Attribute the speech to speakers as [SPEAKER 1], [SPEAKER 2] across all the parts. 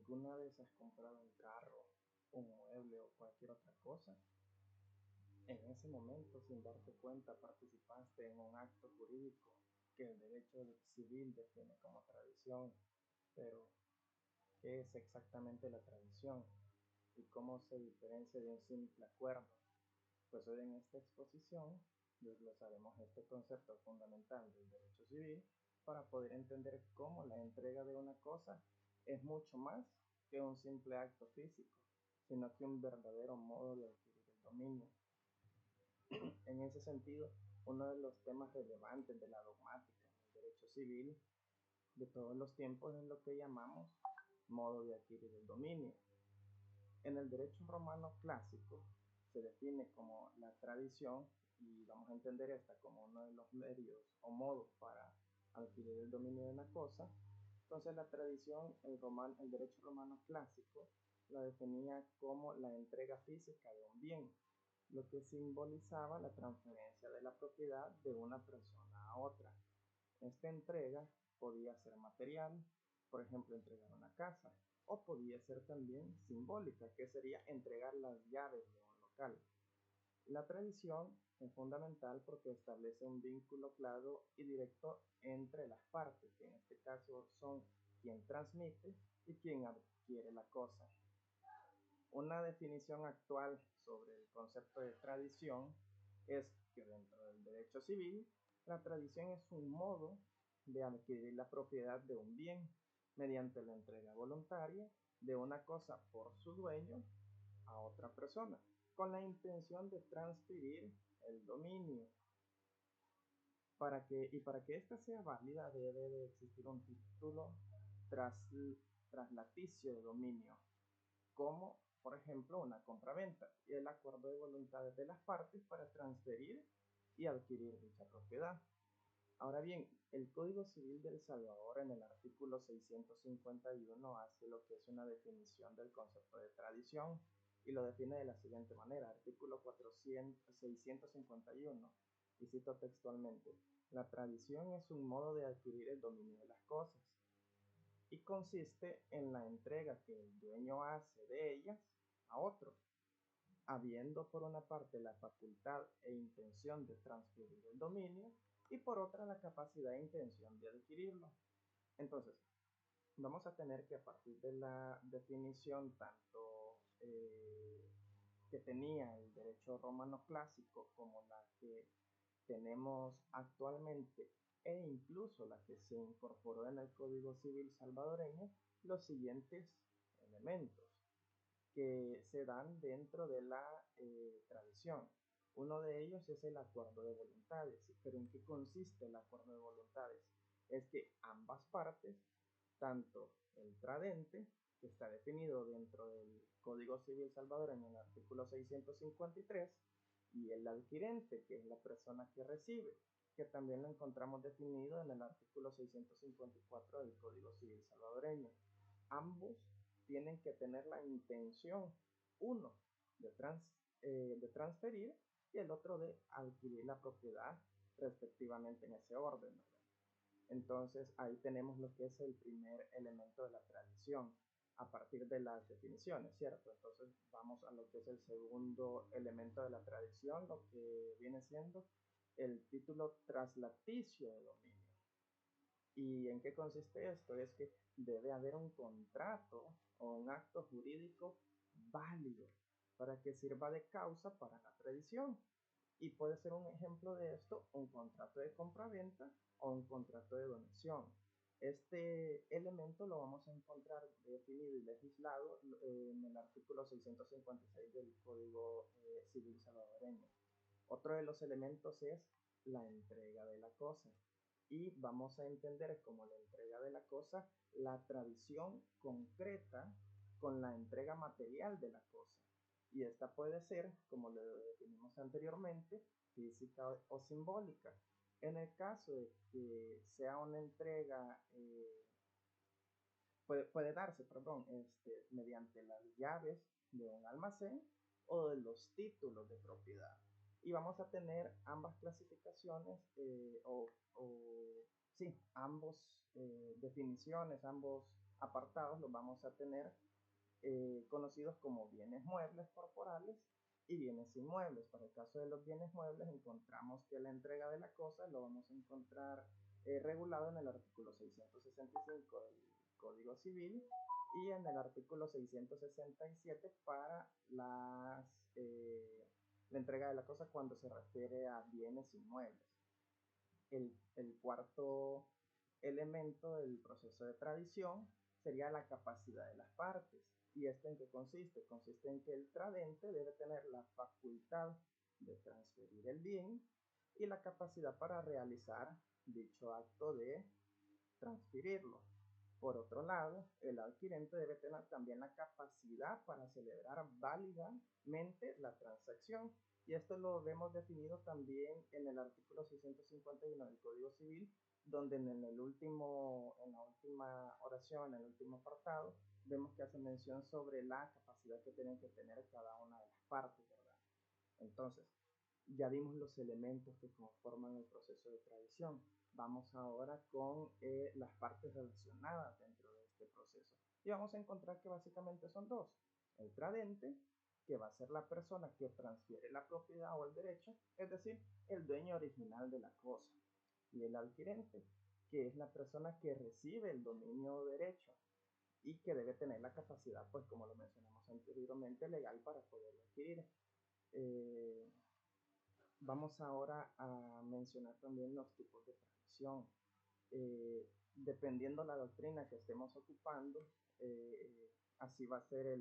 [SPEAKER 1] ¿Alguna vez has comprado un carro, un mueble o cualquier otra cosa? En ese momento, sin darte cuenta, participaste en un acto jurídico que el derecho civil define como tradición. Pero, ¿qué es exactamente la tradición? ¿Y cómo se diferencia de un simple acuerdo? Pues hoy en esta exposición desglosaremos este concepto fundamental del derecho civil para poder entender cómo la entrega de una cosa es mucho más que un simple acto físico, sino que un verdadero modo de adquirir el dominio. En ese sentido, uno de los temas relevantes de la dogmática en el derecho civil de todos los tiempos es lo que llamamos modo de adquirir el dominio. En el derecho romano clásico se define como la tradición, y vamos a entender esta como uno de los medios o modos para adquirir el dominio de una cosa. Entonces la tradición, el derecho romano clásico, la definía como la entrega física de un bien, lo que simbolizaba la transferencia de la propiedad de una persona a otra. Esta entrega podía ser material, por ejemplo, entregar una casa, o podía ser también simbólica, que sería entregar las llaves de un local. La tradición es fundamental porque establece un vínculo claro y directo entre las partes, que en este caso son quien transmite y quien adquiere la cosa. Una definición actual sobre el concepto de tradición es que dentro del derecho civil, la tradición es un modo de adquirir la propiedad de un bien mediante la entrega voluntaria de una cosa por su dueño a otra persona, con la intención de transferir el dominio. Para que ésta sea válida debe de existir un título traslaticio de dominio, como por ejemplo una compraventa y el acuerdo de voluntades de las partes para transferir y adquirir dicha propiedad. Ahora bien, el Código Civil de El Salvador en el artículo 651 hace lo que es una definición del concepto de tradición y lo define de la siguiente manera, artículo 651, y cito textualmente: la tradición es un modo de adquirir el dominio de las cosas y consiste en la entrega que el dueño hace de ellas a otro, habiendo por una parte la facultad e intención de transferir el dominio y por otra la capacidad e intención de adquirirlo. Entonces, vamos a tener que a partir de la definición tanto que tenía el derecho romano clásico como la que tenemos actualmente e incluso la que se incorporó en el Código Civil salvadoreño, los siguientes elementos que se dan dentro de la tradición. Uno de ellos es el acuerdo de voluntades. ¿Pero en qué consiste el acuerdo de voluntades? Es que ambas partes, tanto el tradente, que está definido dentro del Código Civil salvadoreño en el artículo 653, y el adquirente, que es la persona que recibe, que también lo encontramos definido en el artículo 654 del Código Civil salvadoreño. Ambos tienen que tener la intención, uno, de transferir y el otro de adquirir la propiedad respectivamente en ese orden, ¿verdad? Entonces ahí tenemos lo que es el primer elemento de la tradición a partir de las definiciones, ¿cierto? Entonces vamos a lo que es el segundo elemento de la tradición, lo que viene siendo el título traslaticio de dominio. ¿Y en qué consiste esto? Es que debe haber un contrato o un acto jurídico válido para que sirva de causa para la tradición. Y puede ser un ejemplo de esto un contrato de compraventa o un contrato de donación. Este elemento lo vamos a encontrar definido y legislado en el artículo 656 del Código Civil salvadoreño. Otro de los elementos es la entrega de la cosa. Y vamos a entender como la entrega de la cosa la tradición concreta con la entrega material de la cosa. Y esta puede ser, como lo definimos anteriormente, física o simbólica. En el caso de que sea una entrega, puede darse, perdón, mediante las llaves de un almacén o de los títulos de propiedad. Y vamos a tener ambas clasificaciones sí, ambos definiciones, ambos apartados los vamos a tener conocidos como bienes muebles corporales y bienes inmuebles. Para el caso de los bienes muebles encontramos que la entrega de la cosa lo vamos a encontrar regulado en el artículo 665 del Código Civil y en el artículo 667 para la entrega de la cosa cuando se refiere a bienes inmuebles. El cuarto elemento del proceso de tradición sería la capacidad de las partes. ¿Y esto en qué consiste? Consiste en que el tradente debe tener la facultad de transferir el bien y la capacidad para realizar dicho acto de transferirlo. Por otro lado, el adquirente debe tener también la capacidad para celebrar válidamente la transacción. Y esto lo vemos definido también en el artículo 651 del Código Civil, donde en la última oración, en el último apartado, vemos que hace mención sobre la capacidad que tienen que tener cada una de las partes, ¿verdad? Entonces, ya vimos los elementos que conforman el proceso de tradición. Vamos ahora con las partes relacionadas dentro de este proceso. Y vamos a encontrar que básicamente son dos. El tradente, que va a ser la persona que transfiere la propiedad o el derecho, es decir, el dueño original de la cosa. Y el adquirente, que es la persona que recibe el dominio o derecho y que debe tener la capacidad, pues como lo mencionamos anteriormente, legal para poderlo adquirir. Vamos ahora a mencionar también los tipos de tradición. Dependiendo la doctrina que estemos ocupando, así va a ser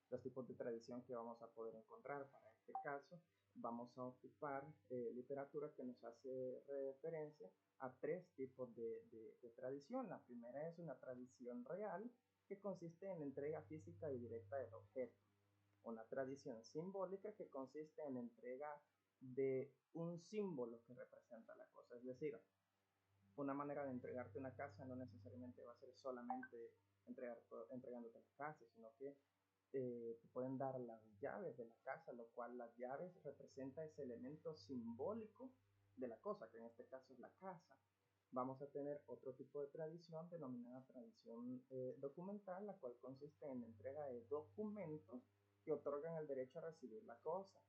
[SPEAKER 1] los tipos de tradición que vamos a poder encontrar. Para este caso, vamos a ocupar literatura que nos hace referencia a tres tipos de tradición. La primera es una tradición real, que consiste en entrega física y directa del objeto. Una tradición simbólica, que consiste en entrega de un símbolo que representa la cosa. Es decir, una manera de entregarte una casa no necesariamente va a ser solamente entregándote la casa, sino que te pueden dar las llaves de la casa, lo cual las llaves representa ese elemento simbólico de la cosa, que en este caso es la casa. Vamos a tener otro tipo de tradición denominada tradición documental, la cual consiste en la entrega de documentos que otorgan el derecho a recibir la cosa.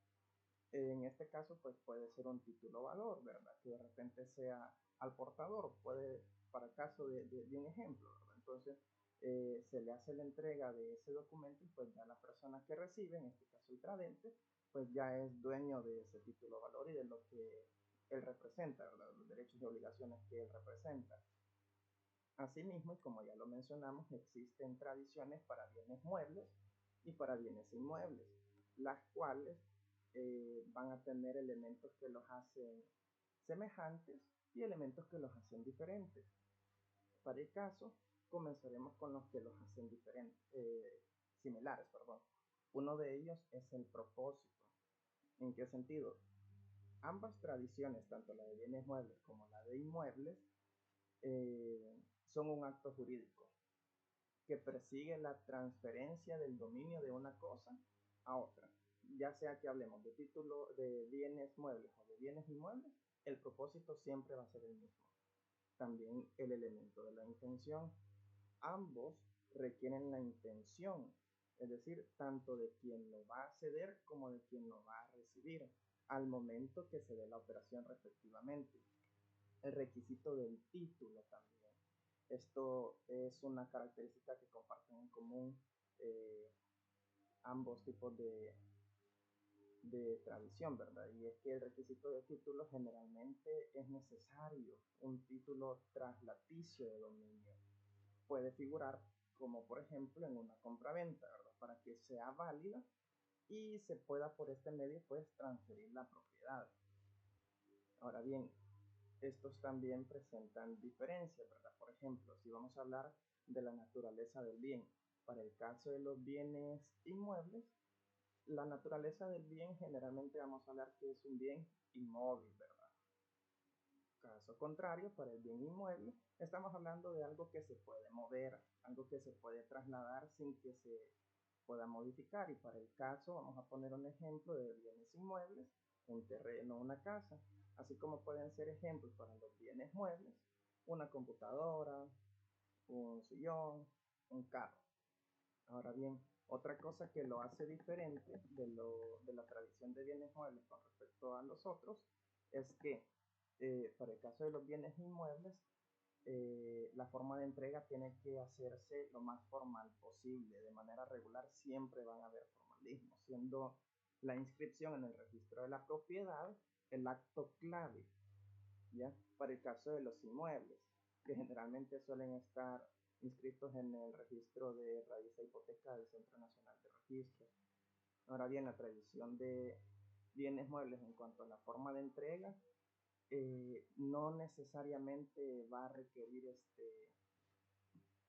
[SPEAKER 1] En este caso, pues puede ser un título valor, ¿verdad? Que de repente sea al portador, puede, para el caso de un ejemplo, ¿verdad? Entonces, se le hace la entrega de ese documento y pues ya la persona que recibe, en este caso el tradente, pues ya es dueño de ese título valor y de lo que él representa, ¿verdad? Los derechos y obligaciones que él representa. Asimismo, y como ya lo mencionamos, existen tradiciones para bienes muebles y para bienes inmuebles, las cuales van a tener elementos que los hacen semejantes y elementos que los hacen diferentes. Para el caso, comenzaremos con los que los hacen similares, perdón. Uno de ellos es el propósito. ¿En qué sentido? Ambas tradiciones, tanto la de bienes muebles como la de inmuebles, son un acto jurídico que persigue la transferencia del dominio de una cosa a otra. Ya sea que hablemos de título de bienes muebles o de bienes inmuebles, el propósito siempre va a ser el mismo. También el elemento de la intención. Ambos requieren la intención, es decir, tanto de quien lo va a ceder como de quien lo va a recibir, al momento que se dé la operación respectivamente. El requisito del título también. Esto es una característica que comparten en común ambos tipos de tradición, ¿verdad? Y es que el requisito de título generalmente es necesario, un título traslaticio de dominio. Puede figurar como por ejemplo en una compraventa, ¿verdad? Para que sea válida y se pueda por este medio pues transferir la propiedad. Ahora bien, estos también presentan diferencias, ¿verdad? Por ejemplo, si vamos a hablar de la naturaleza del bien, para el caso de los bienes inmuebles, la naturaleza del bien generalmente vamos a hablar que es un bien inmóvil, ¿verdad? Caso contrario, para el bien inmueble, estamos hablando de algo que se puede mover, algo que se puede trasladar sin que se pueda modificar. Y para el caso, vamos a poner un ejemplo de bienes inmuebles, un terreno, una casa, así como pueden ser ejemplos para los bienes muebles, una computadora, un sillón, un carro. Ahora bien, otra cosa que lo hace diferente de la tradición de bienes muebles con respecto a los otros es que para el caso de los bienes inmuebles, la forma de entrega tiene que hacerse lo más formal posible. De manera regular siempre van a haber formalismo, siendo la inscripción en el registro de la propiedad el acto clave, ¿ya? Para el caso de los inmuebles, que generalmente suelen estar inscritos en el registro de raíz e hipoteca del Centro Nacional de Registro. Ahora bien, la tradición de bienes muebles en cuanto a la forma de entrega no necesariamente va a requerir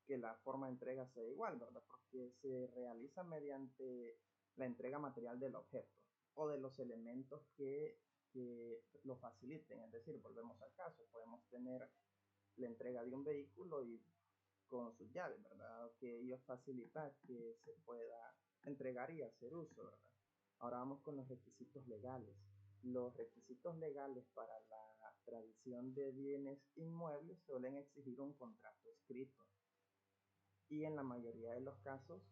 [SPEAKER 1] que la forma de entrega sea igual, ¿verdad? Porque se realiza mediante la entrega material del objeto o de los elementos que lo faciliten. Es decir, volvemos al caso, podemos tener la entrega de un vehículo y con sus llaves, ¿verdad? Que ello facilita que se pueda entregar y hacer uso, ¿verdad? Ahora vamos con los requisitos legales. Los requisitos legales para la tradición de bienes inmuebles suelen exigir un contrato escrito y en la mayoría de los casos,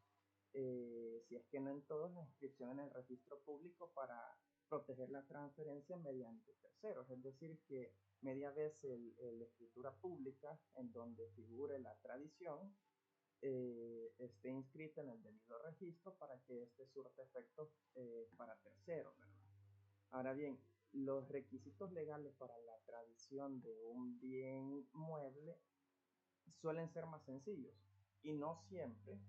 [SPEAKER 1] si es que no en todos, la inscripción en el registro público para proteger la transferencia mediante terceros, es decir, que media vez la escritura pública en donde figure la tradición esté inscrita en el debido registro para que este surta efectos para terceros, ¿verdad? Ahora bien, los requisitos legales para la tradición de un bien mueble suelen ser más sencillos y no siempre,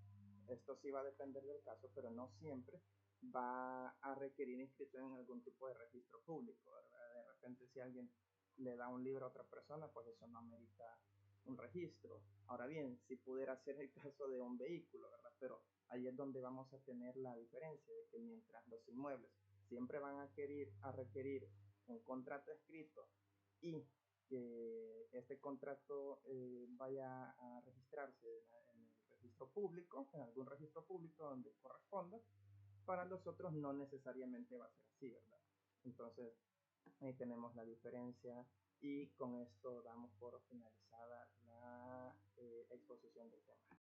[SPEAKER 1] esto sí va a depender del caso, pero no siempre va a requerir inscripción en algún tipo de registro público, ¿verdad? De repente si alguien le da un libro a otra persona, pues eso no amerita un registro. Ahora bien, si pudiera ser el caso de un vehículo, ¿verdad? Pero ahí es donde vamos a tener la diferencia de que mientras los inmuebles siempre van a requerir un contrato escrito y que este contrato vaya a registrarse en el registro público, en algún registro público donde corresponda. Para los otros no necesariamente va a ser así, ¿verdad? Entonces, ahí tenemos la diferencia y con esto damos por finalizada la exposición del tema.